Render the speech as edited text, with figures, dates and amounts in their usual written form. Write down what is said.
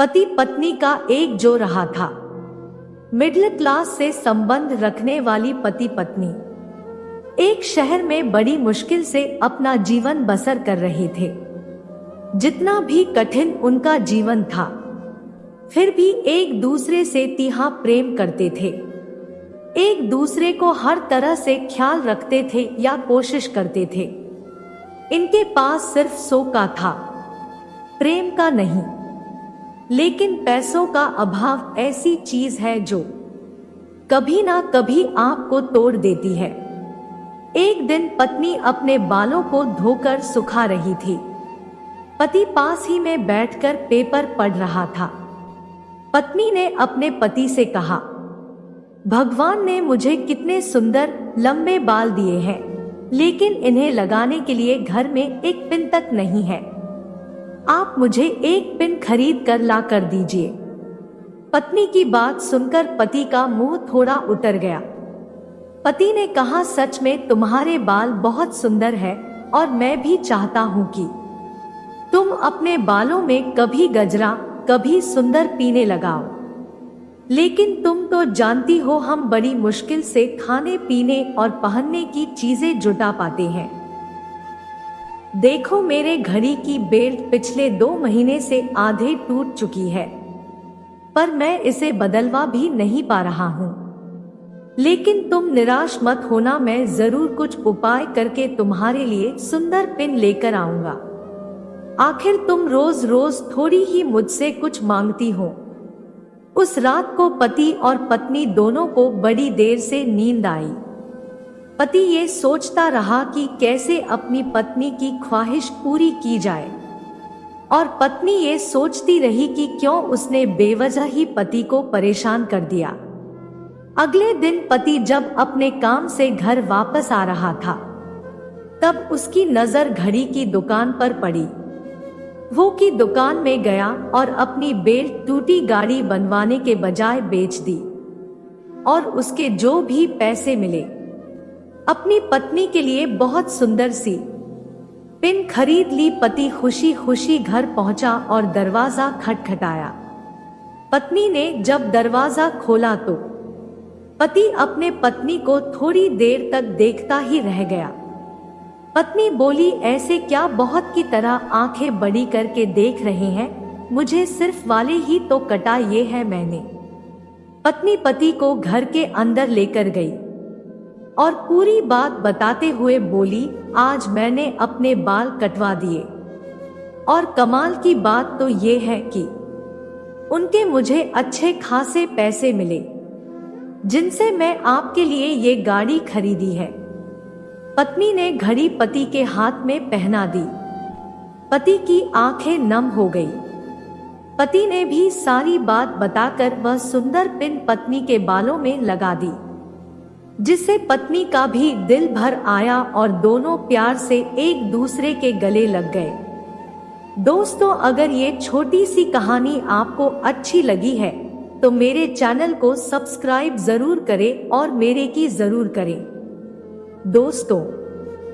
पति पत्नी का एक जो रहा था। मिडिल क्लास से संबंध रखने वाली पति पत्नी एक शहर में बड़ी मुश्किल से अपना जीवन बसर कर रहे थे। जितना भी कठिन उनका जीवन था, फिर भी एक दूसरे से तिहा प्रेम करते थे। एक दूसरे को हर तरह से ख्याल रखते थे या कोशिश करते थे। इनके पास सिर्फ सो का था, प्रेम का नहीं। लेकिन पैसों का अभाव ऐसी चीज है जो कभी ना कभी आपको तोड़ देती है। एक दिन पत्नी अपने बालों को धोकर सुखा रही थी। पति पास ही में बैठकर पेपर पढ़ रहा था। पत्नी ने अपने पति से कहा, भगवान ने मुझे कितने सुंदर लंबे बाल दिए हैं, लेकिन इन्हें लगाने के लिए घर में एक पिन तक नहीं है। आप मुझे एक पिन खरीद कर ला कर दीजिए। पत्नी की बात सुनकर पति का मुंह थोड़ा उतर गया। पति ने कहा, सच में तुम्हारे बाल बहुत सुंदर है और मैं भी चाहता हूं कि तुम अपने बालों में कभी गजरा कभी सुंदर पीने लगाओ, लेकिन तुम तो जानती हो हम बड़ी मुश्किल से खाने पीने और पहनने की चीजें जुटा पाते हैं। देखो मेरे घड़ी की बेल्ट पिछले 2 महीने से आधे टूट चुकी है, पर मैं इसे बदलवा भी नहीं पा रहा हूँ। लेकिन तुम निराश मत होना, मैं जरूर कुछ उपाय करके तुम्हारे लिए सुंदर पिन लेकर आऊंगा। आखिर तुम रोज रोज थोड़ी ही मुझसे कुछ मांगती हो। उस रात को पति और पत्नी दोनों को बड़ी देर से नींद आई। पति ये सोचता रहा कि कैसे अपनी पत्नी की ख्वाहिश पूरी की जाए, और पत्नी ये सोचती रही कि क्यों उसने बेवजह ही पति को परेशान कर दिया। अगले दिन पति जब अपने काम से घर वापस आ रहा था, तब उसकी नजर घड़ी की दुकान पर पड़ी। वो की दुकान में गया और अपनी बेल्ट टूटी गाड़ी बनवाने के बजाय बेच दी, और उसके जो भी पैसे मिले अपनी पत्नी के लिए बहुत सुंदर सी पिन खरीद ली। पति खुशी खुशी घर पहुंचा और दरवाजा खटखटाया। पत्नी ने जब दरवाजा खोला तो पति अपने पत्नी को थोड़ी देर तक देखता ही रह गया। पत्नी बोली, ऐसे क्या बहुत की तरह आंखें बड़ी करके देख रहे हैं, मुझे सिर्फ वाले ही तो कटा, ये है मैंने। पत्नी पति को घर के अंदर लेकर गई और पूरी बात बताते हुए बोली, आज मैंने अपने बाल कटवा दिए, और कमाल की बात तो ये है कि उनके मुझे अच्छे खासे पैसे मिले, जिनसे मैं आपके लिए ये गाड़ी खरीदी है। पत्नी ने घड़ी पति के हाथ में पहना दी। पति की आंखें नम हो गई। पति ने भी सारी बात बताकर वह सुंदर पिन पत्नी के बालों में लगा दी, जिससे पत्नी का भी दिल भर आया और दोनों प्यार से एक दूसरे के गले लग गए। दोस्तों, अगर ये छोटी सी कहानी आपको अच्छी लगी है तो मेरे चैनल को सब्सक्राइब जरूर करें और मेरे की जरूर करें। दोस्तों,